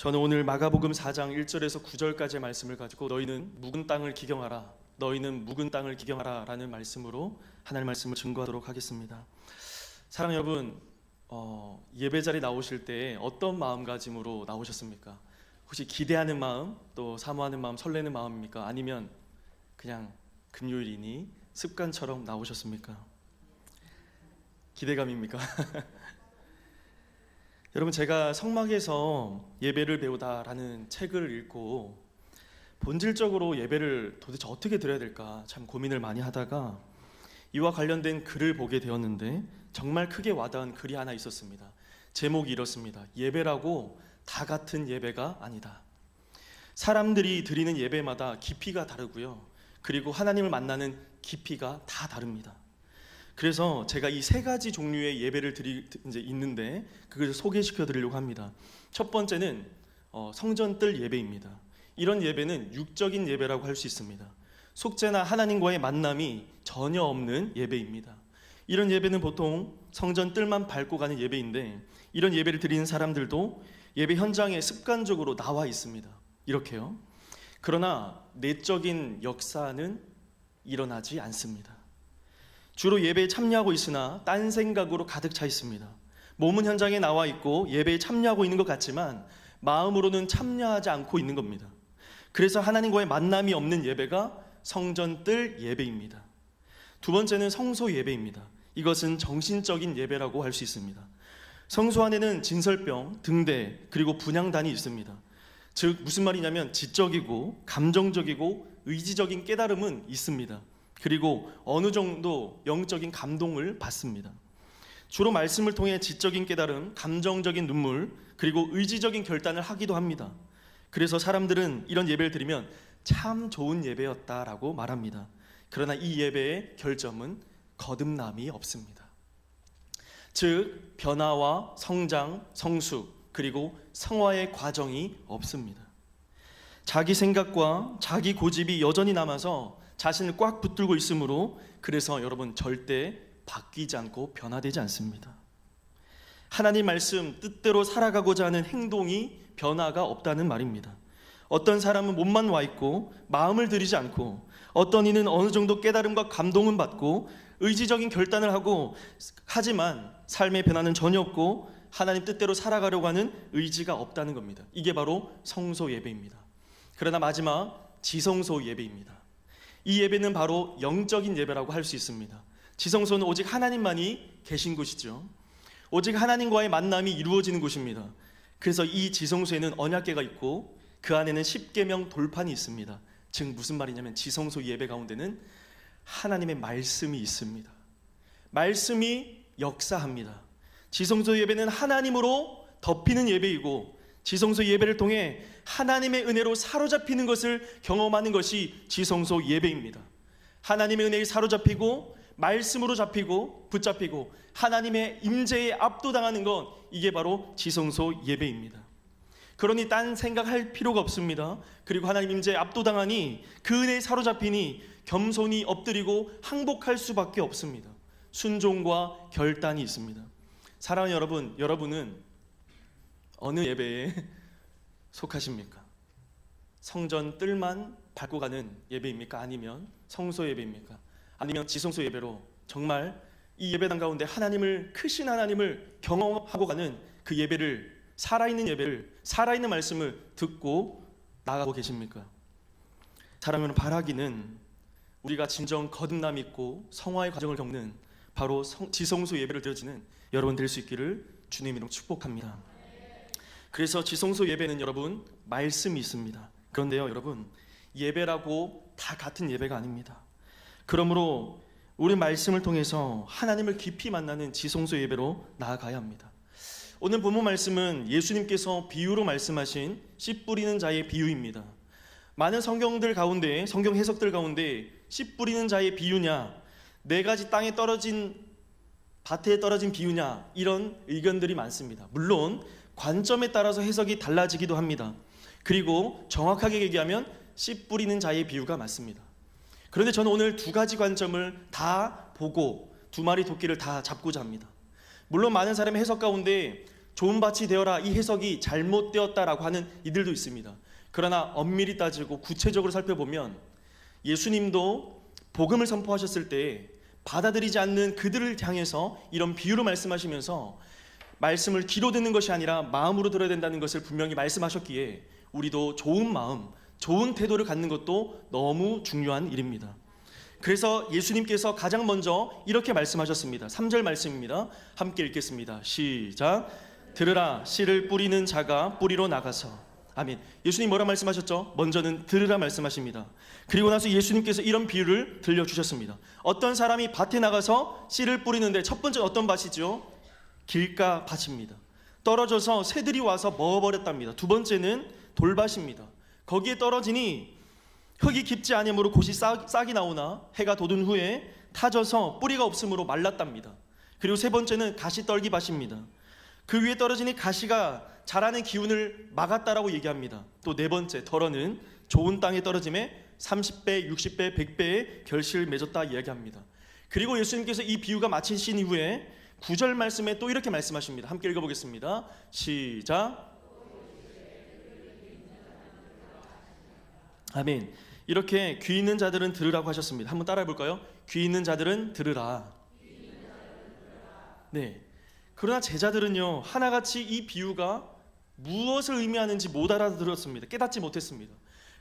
저는 오늘 마가복음 4장 1절에서 9절까지의 말씀을 가지고 너희는 묵은 땅을 기경하라, 너희는 묵은 땅을 기경하라 라는 말씀으로 하나님의 말씀을 증거하도록 하겠습니다. 사랑하는 여러분, 예배 자리 나오실 때 어떤 마음가짐으로 나오셨습니까? 혹시 기대하는 마음, 또 사모하는 마음, 설레는 마음입니까? 아니면 그냥 금요일이니 습관처럼 나오셨습니까? 기대감입니까? 여러분, 제가 성막에서 예배를 배우다라는 책을 읽고 본질적으로 예배를 도대체 어떻게 드려야 될까 참 고민을 많이 하다가 이와 관련된 글을 보게 되었는데 정말 크게 와닿은 글이 하나 있었습니다. 제목이 이렇습니다. 예배라고 다 같은 예배가 아니다. 사람들이 드리는 예배마다 깊이가 다르고요, 그리고 하나님을 만나는 깊이가 다 다릅니다. 그래서 제가 이 세 가지 종류의 예배를 있는데 그걸 소개시켜 드리려고 합니다. 첫 번째는 성전뜰 예배입니다. 이런 예배는 육적인 예배라고 할 수 있습니다. 속죄나 하나님과의 만남이 전혀 없는 예배입니다. 이런 예배는 보통 성전뜰만 밟고 가는 예배인데, 이런 예배를 드리는 사람들도 예배 현장에 습관적으로 나와 있습니다. 이렇게요. 그러나 내적인 역사는 일어나지 않습니다. 주로 예배에 참여하고 있으나 딴 생각으로 가득 차 있습니다. 몸은 현장에 나와 있고 예배에 참여하고 있는 것 같지만 마음으로는 참여하지 않고 있는 겁니다. 그래서 하나님과의 만남이 없는 예배가 성전뜰 예배입니다. 두 번째는 성소 예배입니다. 이것은 정신적인 예배라고 할 수 있습니다. 성소 안에는 진설병, 등대, 그리고 분향단이 있습니다. 즉 무슨 말이냐면 지적이고 감정적이고 의지적인 깨달음은 있습니다. 그리고 어느 정도 영적인 감동을 받습니다. 주로 말씀을 통해 지적인 깨달음, 감정적인 눈물, 그리고 의지적인 결단을 하기도 합니다. 그래서 사람들은 이런 예배를 드리면 참 좋은 예배였다라고 말합니다. 그러나 이 예배의 결점은 거듭남이 없습니다. 즉 변화와 성장, 성숙, 그리고 성화의 과정이 없습니다. 자기 생각과 자기 고집이 여전히 남아서 자신을 꽉 붙들고 있으므로, 그래서 여러분 절대 바뀌지 않고 변화되지 않습니다. 하나님 말씀 뜻대로 살아가고자 하는 행동이 변화가 없다는 말입니다. 어떤 사람은 몸만 와 있고 마음을 들이지 않고, 어떤 이는 어느 정도 깨달음과 감동은 받고 의지적인 결단을 하고, 하지만 삶의 변화는 전혀 없고 하나님 뜻대로 살아가려고 하는 의지가 없다는 겁니다. 이게 바로 성소 예배입니다. 그러나 마지막 지성소 예배입니다. 이 예배는 바로 영적인 예배라고 할 수 있습니다. 지성소는 오직 하나님만이 계신 곳이죠. 오직 하나님과의 만남이 이루어지는 곳입니다. 그래서 이 지성소에는 언약궤가 있고 그 안에는 십계명 돌판이 있습니다. 즉 무슨 말이냐면 지성소 예배 가운데는 하나님의 말씀이 있습니다. 말씀이 역사합니다. 지성소 예배는 하나님으로 덮이는 예배이고, 지성소 예배를 통해 하나님의 은혜로 사로잡히는 것을 경험하는 것이 지성소 예배입니다. 하나님의 은혜에 사로잡히고 말씀으로 잡히고 붙잡히고 하나님의 임재에 압도당하는 것, 이게 바로 지성소 예배입니다. 그러니 딴 생각할 필요가 없습니다. 그리고 하나님 임재에 압도당하니 그 은혜에 사로잡히니 겸손히 엎드리고 항복할 수밖에 없습니다. 순종과 결단이 있습니다. 사랑하는 여러분, 여러분은 어느 예배에 속하십니까? 성전 뜰만 밟고 가는 예배입니까? 아니면 성소 예배입니까? 아니면 지성소 예배로 정말 이 예배당 가운데 하나님을, 크신 하나님을 경험하고 가는 그 예배를, 살아있는 예배를, 살아있는 말씀을 듣고 나가고 계십니까? 사랑하는 바라기는 우리가 진정 거듭남 있고 성화의 과정을 겪는 바로 지성소 예배를 드려지는 여러분 될 수 있기를 주님 이름으로 축복합니다. 그래서 지성소 예배는 여러분 말씀이 있습니다. 그런데요 여러분, 예배라고 다 같은 예배가 아닙니다. 그러므로 우리 말씀을 통해서 하나님을 깊이 만나는 지성소 예배로 나아가야 합니다. 오늘 본문 말씀은 예수님께서 비유로 말씀하신 씨 뿌리는 자의 비유입니다. 많은 성경들 가운데, 성경 해석들 가운데 씨 뿌리는 자의 비유냐, 네 가지 땅에 떨어진, 밭에 떨어진 비유냐, 이런 의견들이 많습니다. 물론 관점에 따라서 해석이 달라지기도 합니다. 그리고 정확하게 얘기하면 씨 뿌리는 자의 비유가 맞습니다. 그런데 저는 오늘 두 가지 관점을 다 보고 두 마리 토끼를 다 잡고자 합니다. 물론 많은 사람의 해석 가운데 좋은 밭이 되어라, 이 해석이 잘못되었다라고 하는 이들도 있습니다. 그러나 엄밀히 따지고 구체적으로 살펴보면 예수님도 복음을 선포하셨을 때 받아들이지 않는 그들을 향해서 이런 비유로 말씀하시면서 말씀을 귀로 듣는 것이 아니라 마음으로 들어야 된다는 것을 분명히 말씀하셨기에 우리도 좋은 마음, 좋은 태도를 갖는 것도 너무 중요한 일입니다. 그래서 예수님께서 가장 먼저 이렇게 말씀하셨습니다. 3절 말씀입니다. 함께 읽겠습니다. 시작. 들으라, 씨를 뿌리는 자가 뿌리로 나가서. 아멘. 예수님 뭐라 말씀하셨죠? 먼저는 들으라 말씀하십니다. 그리고 나서 예수님께서 이런 비유를 들려주셨습니다. 어떤 사람이 밭에 나가서 씨를 뿌리는데 첫 번째 어떤 밭이죠? 길가 밭입니다. 떨어져서 새들이 와서 먹어버렸답니다. 두 번째는 돌밭입니다. 거기에 떨어지니 흙이 깊지 않으므로 곧이 싹이 나오나 해가 돋은 후에 타져서 뿌리가 없으므로 말랐답니다. 그리고 세 번째는 가시떨기밭입니다. 그 위에 떨어지니 가시가 자라는 기운을 막았다라고 얘기합니다. 또 네 번째 덜어는 좋은 땅에 떨어짐에 30배, 60배, 100배의 결실을 맺었다 이야기합니다. 그리고 예수님께서 이 비유가 마치신 이후에 9절 말씀에 또 이렇게 말씀하십니다. 함께 읽어보겠습니다. 시작. 아멘. 이렇게 귀 있는 자들은 들으라고 하셨습니다. 한번 따라해 볼까요? 귀 있는 자들은 들으라. 네. 그러나 제자들은요, 하나같이 이 비유가 무엇을 의미하는지 못 알아들었습니다. 깨닫지 못했습니다.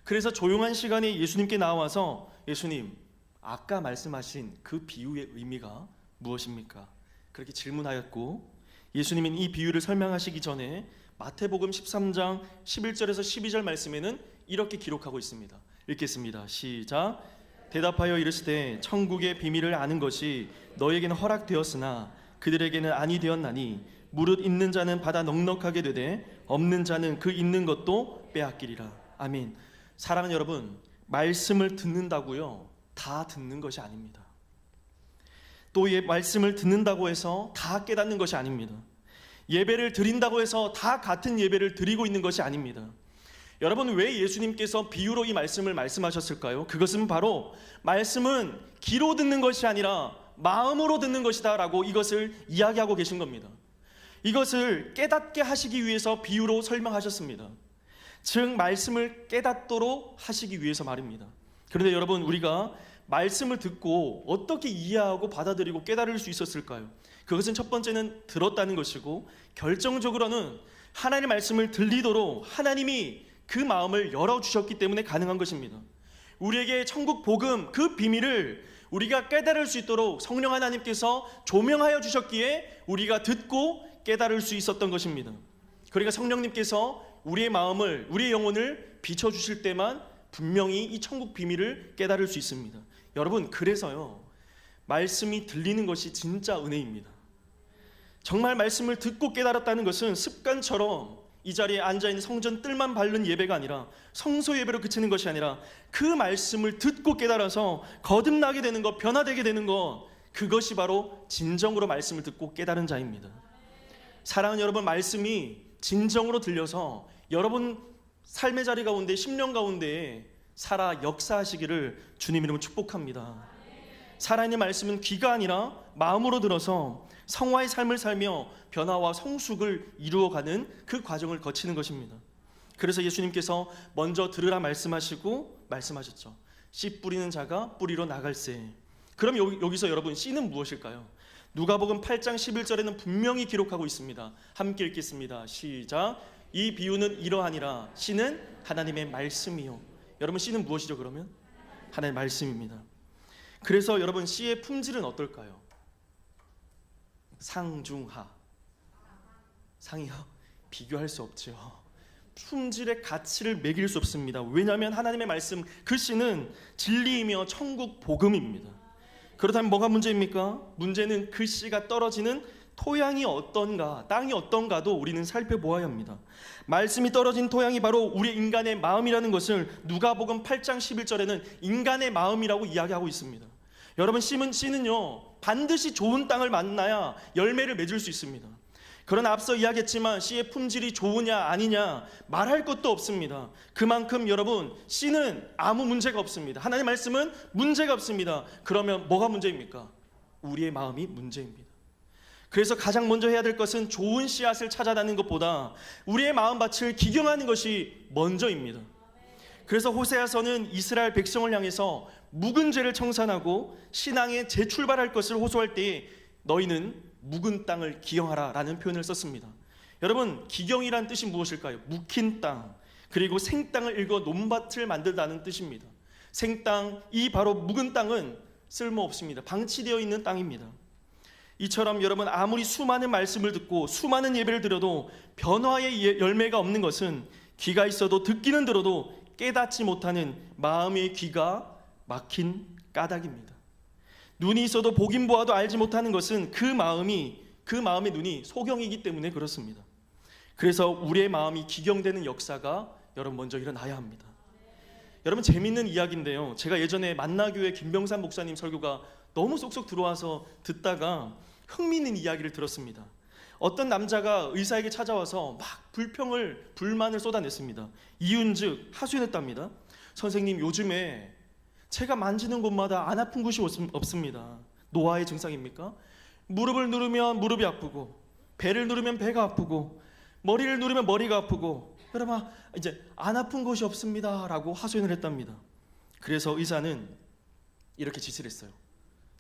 그래서 조용한 시간에 예수님께 나와서 예수님, 아까 말씀하신 그 비유의 의미가 무엇입니까? 그렇게 질문하였고, 예수님은 이 비유를 설명하시기 전에 마태복음 13장 11절에서 12절 말씀에는 이렇게 기록하고 있습니다. 읽겠습니다. 시작. 대답하여 이르시되 천국의 비밀을 아는 것이 너에게는 허락되었으나 그들에게는 아니 되었나니 무릇 있는 자는 받아 넉넉하게 되되 없는 자는 그 있는 것도 빼앗기리라. 아멘. 사랑하는 여러분, 말씀을 듣는다고요 다 듣는 것이 아닙니다. 또 말씀을 듣는다고 해서 다 깨닫는 것이 아닙니다. 예배를 드린다고 해서 다 같은 예배를 드리고 있는 것이 아닙니다. 여러분, 왜 예수님께서 비유로 이 말씀을 말씀하셨을까요? 그것은 바로 말씀은 귀로 듣는 것이 아니라 마음으로 듣는 것이다 라고 이것을 이야기하고 계신 겁니다. 이것을 깨닫게 하시기 위해서 비유로 설명하셨습니다. 즉 말씀을 깨닫도록 하시기 위해서 말입니다. 그런데 여러분, 우리가 말씀을 듣고 어떻게 이해하고 받아들이고 깨달을 수 있었을까요? 그것은 첫 번째는 들었다는 것이고, 결정적으로는 하나님의 말씀을 들리도록 하나님이 그 마음을 열어주셨기 때문에 가능한 것입니다. 우리에게 천국 복음 그 비밀을 우리가 깨달을 수 있도록 성령 하나님께서 조명하여 주셨기에 우리가 듣고 깨달을 수 있었던 것입니다. 그러니까 성령님께서 우리의 마음을, 우리의 영혼을 비춰주실 때만 분명히 이 천국 비밀을 깨달을 수 있습니다. 여러분, 그래서요 말씀이 들리는 것이 진짜 은혜입니다. 정말 말씀을 듣고 깨달았다는 것은 습관처럼 이 자리에 앉아있는 성전 뜰만 밟는 예배가 아니라, 성소 예배로 그치는 것이 아니라 그 말씀을 듣고 깨달아서 거듭나게 되는 것, 변화되게 되는 것, 그것이 바로 진정으로 말씀을 듣고 깨달은 자입니다. 사랑하는 여러분, 말씀이 진정으로 들려서 여러분 삶의 자리 가운데, 심령 가운데 살아 역사하시기를 주님 이름으로 축복합니다. 살아있는 말씀은 귀가 아니라 마음으로 들어서 성화의 삶을 살며 변화와 성숙을 이루어가는 그 과정을 거치는 것입니다. 그래서 예수님께서 먼저 들으라 말씀하시고 말씀하셨죠. 씨 뿌리는 자가 뿌리로 나갈세. 그럼 여기서 여러분, 씨는 무엇일까요? 누가복음 8장 11절에는 분명히 기록하고 있습니다. 함께 읽겠습니다. 시작. 이 비유는 이러하니라. 씨는 하나님의 말씀이요. 여러분, 씨는 무엇이죠 그러면? 하나님의 말씀입니다. 그래서 여러분, 씨의 품질은 어떨까요? 상중하. 상이요? 비교할 수 없죠. 품질의 가치를 매길 수 없습니다. 왜냐하면 하나님의 말씀, 그 씨는 진리이며 천국 복음입니다. 그렇다면 뭐가 문제입니까? 문제는 그 씨가 떨어지는 토양이 어떤가, 땅이 어떤가도 우리는 살펴보아야 합니다. 말씀이 떨어진 토양이 바로 우리 인간의 마음이라는 것을 누가복음 8장 11절에는 인간의 마음이라고 이야기하고 있습니다. 여러분, 씨는요 반드시 좋은 땅을 만나야 열매를 맺을 수 있습니다. 그러나 앞서 이야기했지만 씨의 품질이 좋으냐 아니냐 말할 것도 없습니다. 그만큼 여러분, 씨는 아무 문제가 없습니다. 하나님의 말씀은 문제가 없습니다. 그러면 뭐가 문제입니까? 우리의 마음이 문제입니다. 그래서 가장 먼저 해야 될 것은 좋은 씨앗을 찾아다니는 것보다 우리의 마음밭을 기경하는 것이 먼저입니다. 그래서 호세아서는 이스라엘 백성을 향해서 묵은 죄를 청산하고 신앙에 재출발할 것을 호소할 때에 너희는 묵은 땅을 기경하라 라는 표현을 썼습니다. 여러분, 기경이란 뜻이 무엇일까요? 묵힌 땅, 그리고 생땅을 일궈 논밭을 만들다는 뜻입니다. 생땅, 이 바로 묵은 땅은 쓸모없습니다. 방치되어 있는 땅입니다. 이처럼 여러분, 아무리 수많은 말씀을 듣고 수많은 예배를 드려도 변화의 열매가 없는 것은 귀가 있어도 듣기는 들어도 깨닫지 못하는 마음의 귀가 막힌 까닭입니다. 눈이 있어도 보긴 보아도 알지 못하는 것은 그 마음의 눈이 소경이기 때문에 그렇습니다. 그래서 우리의 마음이 기경되는 역사가 여러분 먼저 일어나야 합니다. 여러분, 재밌는 이야기인데요, 제가 예전에 만나교회 김병산 목사님 설교가 너무 쏙쏙 들어와서 듣다가 흥미있는 이야기를 들었습니다. 어떤 남자가 의사에게 찾아와서 막 불만을 쏟아냈습니다. 이윤즉 하소연했답니다. 선생님, 요즘에 제가 만지는 곳마다 안 아픈 곳이 없습니다. 노화의 증상입니까? 무릎을 누르면 무릎이 아프고, 배를 누르면 배가 아프고, 머리를 누르면 머리가 아프고, 여러분 이제 안 아픈 곳이 없습니다 라고 하소연을 했답니다. 그래서 의사는 이렇게 지시를 했어요.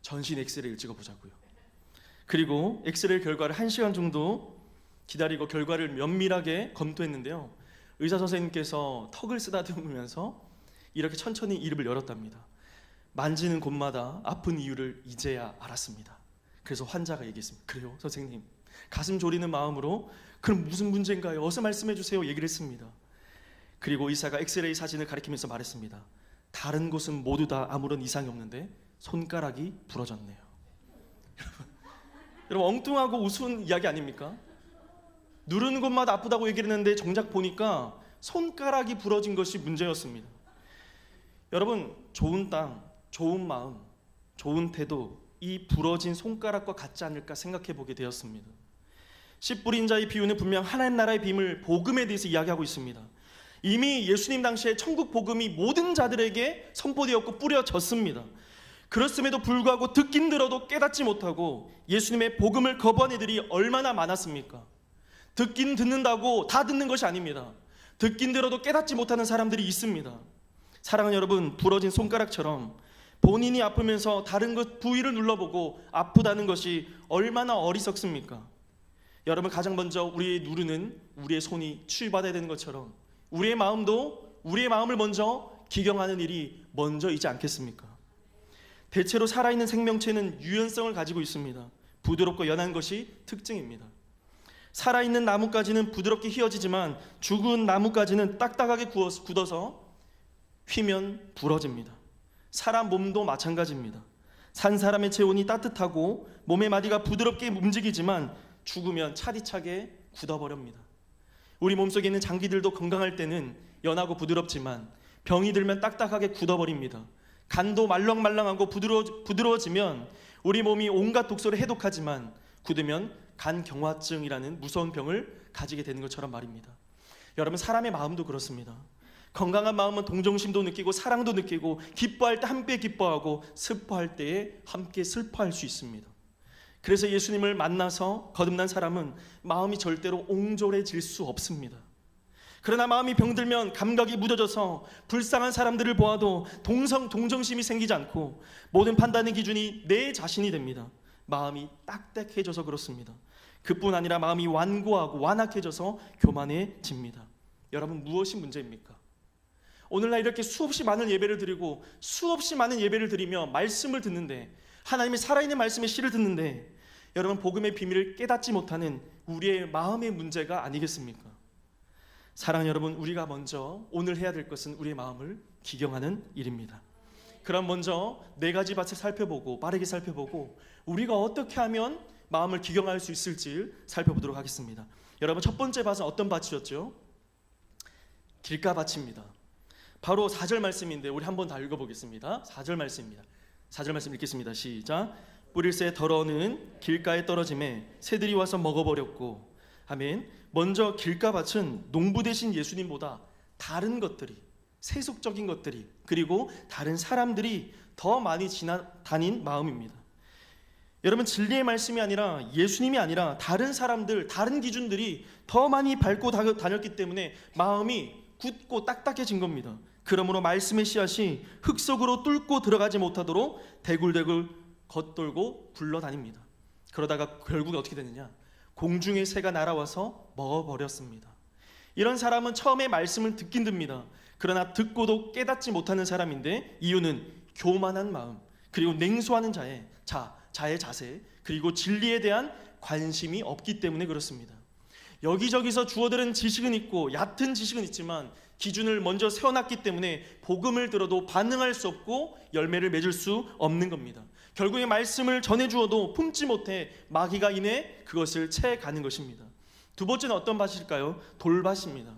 전신 엑스레이를 찍어보자고요. 그리고 엑스레이 결과를 1시간 정도 기다리고 결과를 면밀하게 검토했는데요, 의사 선생님께서 턱을 쓰다듬으면서 이렇게 천천히 이름을 열었답니다. 만지는 곳마다 아픈 이유를 이제야 알았습니다. 그래서 환자가 얘기했습니다. 그래요 선생님, 가슴 졸이는 마음으로 그럼 무슨 문제인가요? 어서 말씀해 주세요 얘기를 했습니다. 그리고 의사가 엑스레이 사진을 가리키면서 말했습니다. 다른 곳은 모두 다 아무런 이상이 없는데 손가락이 부러졌네요. 여러분, 엉뚱하고 우스운 이야기 아닙니까? 누르는 곳마다 아프다고 얘기를 했는데 정작 보니까 손가락이 부러진 것이 문제였습니다. 여러분, 좋은 땅, 좋은 마음, 좋은 태도, 이 부러진 손가락과 같지 않을까 생각해 보게 되었습니다. 씨 뿌린 자의 비유는 분명 하나님 나라의 비밀, 복음에 대해서 이야기하고 있습니다. 이미 예수님 당시에 천국 복음이 모든 자들에게 선포되었고 뿌려졌습니다. 그렇음에도 불구하고 듣긴 들어도 깨닫지 못하고 예수님의 복음을 거부한 이들이 얼마나 많았습니까? 듣긴 듣는다고 다 듣는 것이 아닙니다. 듣긴 들어도 깨닫지 못하는 사람들이 있습니다. 사랑하는 여러분, 부러진 손가락처럼 본인이 아프면서 다른 것 부위를 눌러보고 아프다는 것이 얼마나 어리석습니까? 여러분, 가장 먼저 우리의 누르는 우리의 손이 치유받아야 되는 것처럼 우리의 마음도 우리의 마음을 먼저 기경하는 일이 먼저이지 않겠습니까? 대체로 살아있는 생명체는 유연성을 가지고 있습니다. 부드럽고 연한 것이 특징입니다. 살아있는 나뭇가지는 부드럽게 휘어지지만 죽은 나뭇가지는 딱딱하게 굳어서 휘면 부러집니다. 사람 몸도 마찬가지입니다. 산 사람의 체온이 따뜻하고 몸의 마디가 부드럽게 움직이지만 죽으면 차디차게 굳어버립니다. 우리 몸속에 있는 장기들도 건강할 때는 연하고 부드럽지만 병이 들면 딱딱하게 굳어버립니다. 간도 말랑말랑하고 부드러워지면 우리 몸이 온갖 독소를 해독하지만 굳으면 간경화증이라는 무서운 병을 가지게 되는 것처럼 말입니다. 여러분, 사람의 마음도 그렇습니다. 건강한 마음은 동정심도 느끼고 사랑도 느끼고 기뻐할 때 함께 기뻐하고 슬퍼할 때에 함께 슬퍼할 수 있습니다. 그래서 예수님을 만나서 거듭난 사람은 마음이 절대로 옹졸해질 수 없습니다. 그러나 마음이 병들면 감각이 무뎌져서 불쌍한 사람들을 보아도 동정심이 생기지 않고 모든 판단의 기준이 내 자신이 됩니다. 마음이 딱딱해져서 그렇습니다. 그뿐 아니라 마음이 완고하고 완악해져서 교만해집니다. 여러분, 무엇이 문제입니까? 오늘날 이렇게 수없이 많은 예배를 드리고 수없이 많은 예배를 드리며 말씀을 듣는데, 하나님의 살아있는 말씀의 씨를 듣는데 여러분, 복음의 비밀을 깨닫지 못하는 우리의 마음의 문제가 아니겠습니까? 사랑하는 여러분, 우리가 먼저 오늘 해야 될 것은 우리의 마음을 기경하는 일입니다. 그럼 먼저 네 가지 밭을 살펴보고 빠르게 살펴보고 우리가 어떻게 하면 마음을 기경할 수 있을지 살펴보도록 하겠습니다. 여러분, 첫 번째 밭은 어떤 밭이었죠? 길가밭입니다. 바로 4절 말씀인데 우리 한번 다 읽어보겠습니다. 4절 말씀입니다. 4절 말씀 읽겠습니다. 시작. 뿌릴 새 더러는 길가에 떨어짐에 새들이 와서 먹어버렸고. 아멘. 먼저 길가밭은 농부 되신 예수님보다 다른 것들이, 세속적인 것들이, 그리고 다른 사람들이 더 많이 지나다닌 마음입니다. 여러분, 진리의 말씀이 아니라 예수님이 아니라 다른 사람들, 다른 기준들이 더 많이 밟고 다녔기 때문에 마음이 굳고 딱딱해진 겁니다. 그러므로 말씀의 씨앗이 흙 속으로 뚫고 들어가지 못하도록 대굴대굴 겉돌고 굴러다닙니다. 그러다가 결국에 어떻게 되느냐? 공중의 새가 날아와서 먹어버렸습니다. 이런 사람은 처음에 말씀을 듣긴 듭니다. 그러나 듣고도 깨닫지 못하는 사람인데, 이유는 교만한 마음, 그리고 냉소하는 자의 자세, 그리고 진리에 대한 관심이 없기 때문에 그렇습니다. 여기저기서 주어들은 지식은 있고 얕은 지식은 있지만 기준을 먼저 세워놨기 때문에 복음을 들어도 반응할 수 없고 열매를 맺을 수 없는 겁니다. 결국에 말씀을 전해주어도 품지 못해 마귀가 인해 그것을 채가는 것입니다. 두 번째는 어떤 밭일까요? 돌밭입니다.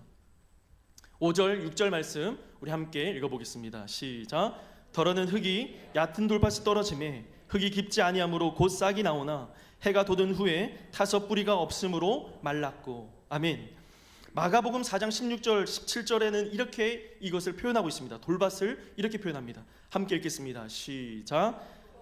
5절, 6절 말씀 우리 함께 읽어보겠습니다. 시작. 더러는 흙이 얕은 돌밭이 떨어지매 흙이 깊지 아니하므로 곧 싹이 나오나 해가 돋은 후에 타서 뿌리가 없으므로 말랐고. 아멘. 마가복음 4장 16절 17절에는 이렇게 이것을 표현하고 있습니다. 돌밭을 이렇게 표현합니다. 함께 읽겠습니다. 시작.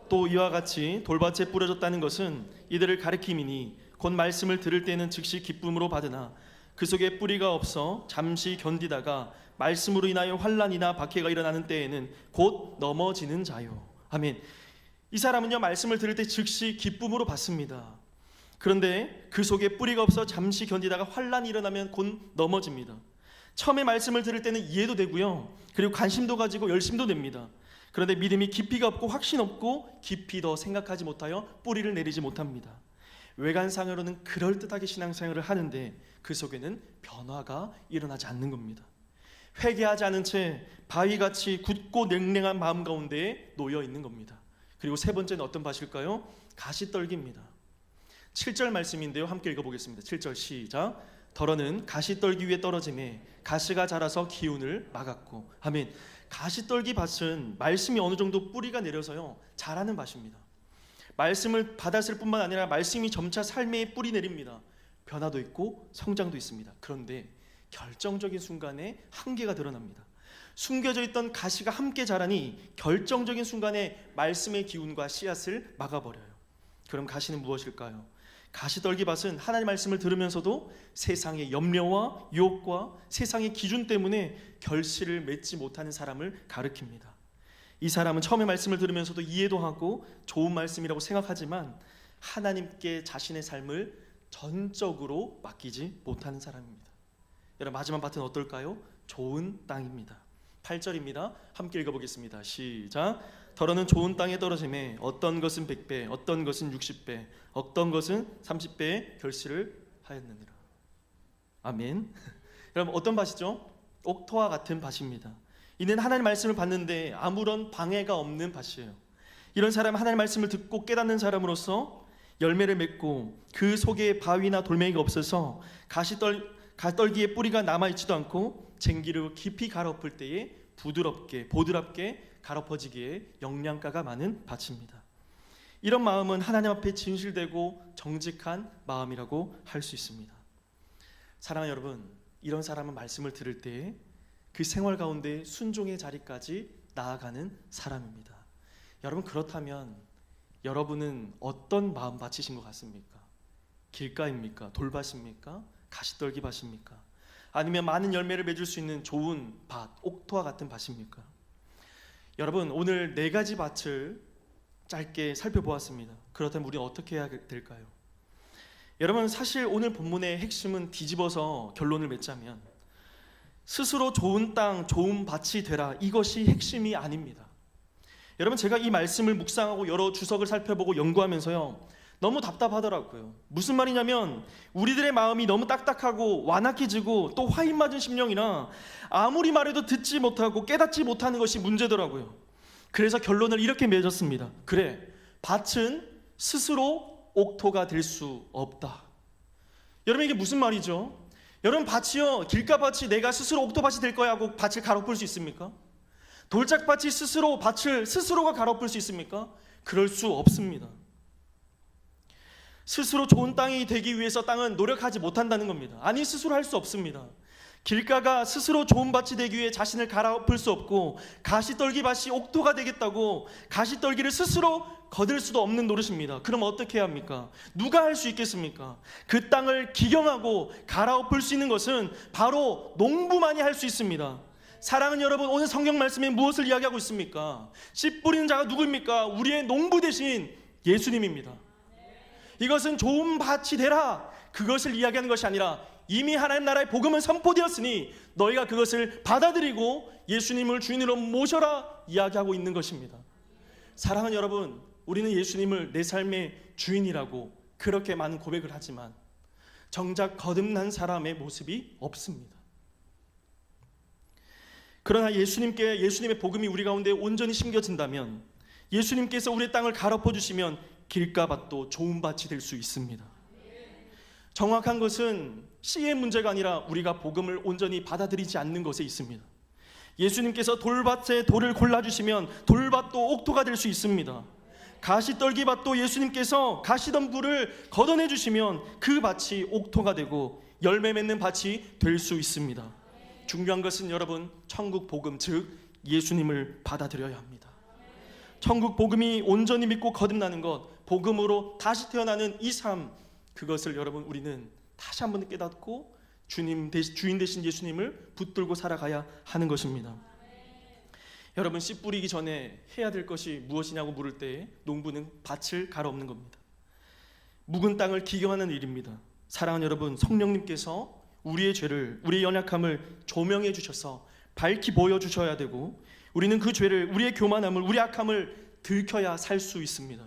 또 이와 같이 돌밭에 뿌려졌다는 것은 이들을 가리킴이니 곧 말씀을 들을 때는 즉시 기쁨으로 받으나 그 속에 뿌리가 없어 잠시 견디다가 말씀으로 인하여 환난이나 박해가 일어나는 때에는 곧 넘어지는 자요. 아멘. 이 사람은요, 말씀을 들을 때 즉시 기쁨으로 받습니다. 그런데 그 속에 뿌리가 없어 잠시 견디다가 환난이 일어나면 곧 넘어집니다. 처음에 말씀을 들을 때는 이해도 되고요, 그리고 관심도 가지고 열심도 냅니다. 그런데 믿음이 깊이가 없고 확신 없고 깊이 더 생각하지 못하여 뿌리를 내리지 못합니다. 외관상으로는 그럴듯하게 신앙생활을 하는데 그 속에는 변화가 일어나지 않는 겁니다. 회개하지 않은 채 바위같이 굳고 냉랭한 마음 가운데에 놓여 있는 겁니다. 그리고 세 번째는 어떤 밭일까요? 가시떨기입니다. 7절 말씀인데요, 함께 읽어보겠습니다. 7절 시작. 더러는 가시떨기 위에 떨어짐에 가시가 자라서 기운을 막았고. 아멘. 가시떨기 밭은 말씀이 어느 정도 뿌리가 내려서요 자라는 밭입니다. 말씀을 받았을 뿐만 아니라 말씀이 점차 삶에 뿌리 내립니다. 변화도 있고 성장도 있습니다. 그런데 결정적인 순간에 한계가 드러납니다. 숨겨져 있던 가시가 함께 자라니 결정적인 순간에 말씀의 기운과 씨앗을 막아버려요. 그럼 가시는 무엇일까요? 가시떨기 밭은 하나님의 말씀을 들으면서도 세상의 염려와 유혹과 세상의 기준 때문에 결실을 맺지 못하는 사람을 가리킵니다. 이 사람은 처음에 말씀을 들으면서도 이해도 하고 좋은 말씀이라고 생각하지만 하나님께 자신의 삶을 전적으로 맡기지 못하는 사람입니다. 여러분, 마지막 밭은 어떨까요? 좋은 땅입니다. 8절입니다. 함께 읽어보겠습니다. 시작. 더러는 좋은 땅에 떨어짐에 어떤 것은 100배, 어떤 것은 60배, 어떤 것은 30배의 결실을 하였느니라. 아멘. 여러분, 어떤 밭이죠? 옥토와 같은 밭입니다. 이는 하나님의 말씀을 받는데 아무런 방해가 없는 밭이에요. 이런 사람은 하나님의 말씀을 듣고 깨닫는 사람으로서 열매를 맺고 그 속에 바위나 돌멩이가 없어서 가시떨기에 뿌리가 남아있지도 않고 쟁기를 깊이 갈아엎을 때에 부드럽게 보드랍게 갈아엎어지기에 영양가가 많은 밭입니다. 이런 마음은 하나님 앞에 진실되고 정직한 마음이라고 할 수 있습니다. 사랑하는 여러분, 이런 사람은 말씀을 들을 때 그 생활 가운데 순종의 자리까지 나아가는 사람입니다. 여러분, 그렇다면 여러분은 어떤 마음 밭이신 것 같습니까? 길가입니까? 돌밭입니까? 가시떨기 밭입니까? 아니면 많은 열매를 맺을 수 있는 좋은 밭, 옥토와 같은 밭입니까? 여러분, 오늘 네 가지 밭을 짧게 살펴보았습니다. 그렇다면 우리는 어떻게 해야 될까요? 여러분, 사실 오늘 본문의 핵심은 뒤집어서 결론을 맺자면 스스로 좋은 땅, 좋은 밭이 되라, 이것이 핵심이 아닙니다. 여러분, 제가 이 말씀을 묵상하고 여러 주석을 살펴보고 연구하면서요 너무 답답하더라고요. 무슨 말이냐면 우리들의 마음이 너무 딱딱하고 완악해지고 또 화인 맞은 심령이라 아무리 말해도 듣지 못하고 깨닫지 못하는 것이 문제더라고요. 그래서 결론을 이렇게 맺었습니다. 그래, 밭은 스스로 옥토가 될 수 없다. 여러분, 이게 무슨 말이죠? 여러분, 밭이요, 길가밭이 내가 스스로 옥토밭이 될 거야 하고 밭을 갈아엎을 수 있습니까? 돌짝밭이 스스로 밭을 스스로가 갈아엎을 수 있습니까? 그럴 수 없습니다. 스스로 좋은 땅이 되기 위해서 땅은 노력하지 못한다는 겁니다. 아니, 스스로 할 수 없습니다. 길가가 스스로 좋은 밭이 되기 위해 자신을 갈아엎을 수 없고, 가시떨기 밭이 옥토가 되겠다고 가시떨기를 스스로 거둘 수도 없는 노릇입니다. 그럼 어떻게 해야 합니까? 누가 할 수 있겠습니까? 그 땅을 기경하고 갈아엎을 수 있는 것은 바로 농부만이 할 수 있습니다. 사랑하는 여러분, 오늘 성경 말씀에 무엇을 이야기하고 있습니까? 씨 뿌리는 자가 누구입니까? 우리의 농부 되신 예수님입니다. 이것은 좋은 밭이 되라, 그것을 이야기하는 것이 아니라 이미 하나님 나라의 복음은 선포되었으니 너희가 그것을 받아들이고 예수님을 주인으로 모셔라 이야기하고 있는 것입니다. 사랑하는 여러분, 우리는 예수님을 내 삶의 주인이라고 그렇게 많은 고백을 하지만 정작 거듭난 사람의 모습이 없습니다. 그러나 예수님의 복음이 우리 가운데 온전히 심겨진다면, 예수님께서 우리의 땅을 갈아엎어 주시면 길가밭도 좋은 밭이 될 수 있습니다. 정확한 것은 씨의 문제가 아니라 우리가 복음을 온전히 받아들이지 않는 것에 있습니다. 예수님께서 돌밭에 돌을 골라주시면 돌밭도 옥토가 될 수 있습니다. 가시떨기밭도 예수님께서 가시던 굴을 걷어내 주시면 그 밭이 옥토가 되고 열매 맺는 밭이 될 수 있습니다. 중요한 것은 여러분, 천국 복음, 즉 예수님을 받아들여야 합니다. 천국 복음이 온전히 믿고 거듭나는 것, 복음으로 다시 태어나는 이 삶, 그것을 여러분 우리는 다시 한번 깨닫고 주인 되신 예수님을 붙들고 살아가야 하는 것입니다. 여러분, 씨 뿌리기 전에 해야 될 것이 무엇이냐고 물을 때 농부는 밭을 갈아엎는 겁니다. 묵은 땅을 기경하는 일입니다. 사랑하는 여러분, 성령님께서 우리의 죄를, 우리의 연약함을 조명해 주셔서 밝히 보여주셔야 되고, 우리는 그 죄를, 우리의 교만함을, 우리의 악함을 들켜야 살 수 있습니다.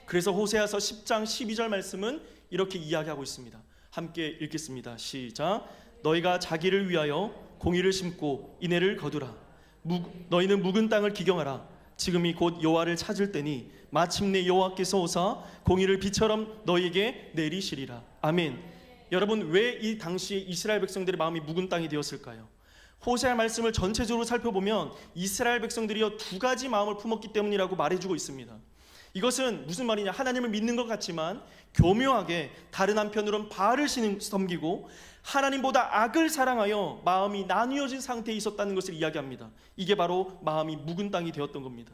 그래서 호세아서 10장 12절 말씀은 이렇게 이야기하고 있습니다. 함께 읽겠습니다. 시작. 너희가 자기를 위하여 공의를 심고 인애를 거두라. 너희는 묵은 땅을 기경하라. 지금이 곧 여호와를 찾을 때니 마침내 여호와께서 오사 공의를 비처럼 너희에게 내리시리라. 아멘. 여러분, 왜 이 당시 이스라엘 백성들의 마음이 묵은 땅이 되었을까요? 호세아 말씀을 전체적으로 살펴보면 이스라엘 백성들이요 두 가지 마음을 품었기 때문이라고 말해주고 있습니다. 이것은 무슨 말이냐, 하나님을 믿는 것 같지만 교묘하게 다른 한편으로는 바알을 섬기고 하나님보다 악을 사랑하여 마음이 나뉘어진 상태에 있었다는 것을 이야기합니다. 이게 바로 마음이 묵은 땅이 되었던 겁니다.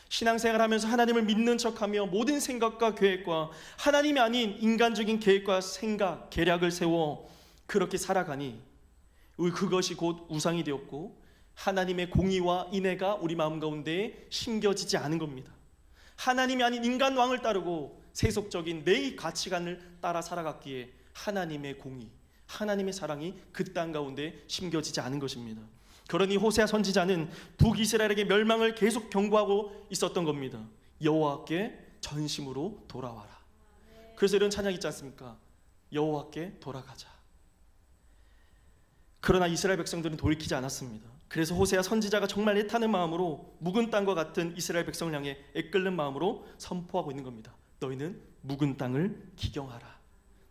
신앙생활하면서 하나님을 믿는 척하며 모든 생각과 계획과 하나님이 아닌 인간적인 계획과 생각, 계략을 세워 그렇게 살아가니 그것이 곧 우상이 되었고 하나님의 공의와 인애가 우리 마음 가운데 심겨지지 않은 겁니다. 하나님이 아닌 인간 왕을 따르고 세속적인 내 가치관을 따라 살아갔기에 하나님의 공의, 하나님의 사랑이 그 땅 가운데 심겨지지 않은 것입니다. 그러니 호세아 선지자는 북이스라엘에게 멸망을 계속 경고하고 있었던 겁니다. 여호와께 전심으로 돌아와라. 그래서 이런 찬양 있지 않습니까? 여호와께 돌아가자. 그러나 이스라엘 백성들은 돌이키지 않았습니다. 그래서 호세아 선지자가 정말 애타는 마음으로 묵은 땅과 같은 이스라엘 백성을 향해 애끓는 마음으로 선포하고 있는 겁니다. 너희는 묵은 땅을 기경하라.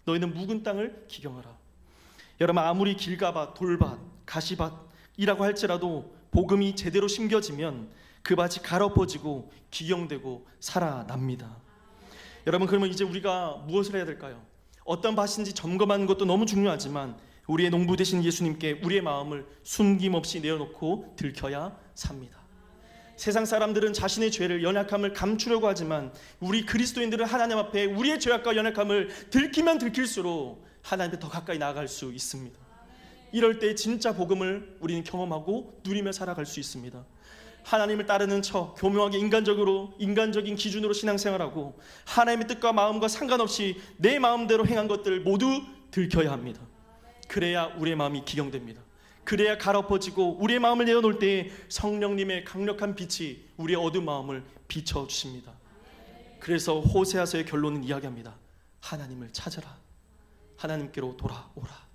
너희는 묵은 땅을 기경하라. 여러분, 아무리 길가밭, 돌밭, 가시밭이라고 할지라도 복음이 제대로 심겨지면 그 밭이 갈아엎어지고 기경되고 살아납니다. 여러분, 그러면 이제 우리가 무엇을 해야 될까요? 어떤 밭인지 점검하는 것도 너무 중요하지만 우리의 농부 되신 예수님께 우리의 마음을 숨김없이 내어놓고 들켜야 삽니다. 세상 사람들은 자신의 죄를, 연약함을 감추려고 하지만 우리 그리스도인들은 하나님 앞에 우리의 죄악과 연약함을 들키면 들킬수록 하나님께 더 가까이 나아갈 수 있습니다. 이럴 때 진짜 복음을 우리는 경험하고 누리며 살아갈 수 있습니다. 하나님을 따르는 척 교묘하게 인간적인 기준으로 신앙생활하고 하나님의 뜻과 마음과 상관없이 내 마음대로 행한 것들을 모두 들켜야 합니다. 그래야 우리의 마음이 기경됩니다. 그래야 갈아엎어지고 우리의 마음을 내어놓을 때에 성령님의 강력한 빛이 우리의 어두운 마음을 비춰주십니다. 그래서 호세아서의 결론은 이야기합니다. 하나님을 찾아라. 하나님께로 돌아오라.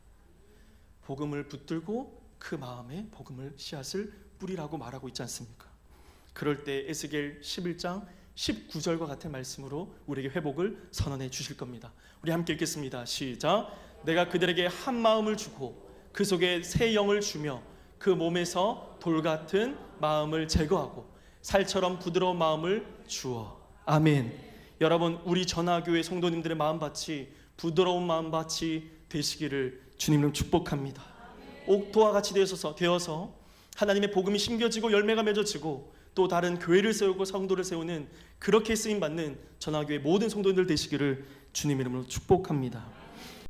복음을 붙들고 그 마음에 복음을 씨앗을 뿌리라고 말하고 있지 않습니까? 그럴 때 에스겔 11장 19절과 같은 말씀으로 우리에게 회복을 선언해 주실 겁니다. 우리 함께 읽겠습니다. 시작. 내가 그들에게 한 마음을 주고 그 속에 새 영을 주며 그 몸에서 돌 같은 마음을 제거하고 살처럼 부드러운 마음을 주어. 아멘. 여러분, 우리 전하교회 성도님들의 마음밭이 부드러운 마음밭이 되시기를 주님으로 축복합니다. 옥토와 같이 되어서 하나님의 복음이 심겨지고 열매가 맺어지고 또 다른 교회를 세우고 성도를 세우는 그렇게 쓰임받는 전화교회 모든 성도님들 되시기를 주님 이름으로 축복합니다.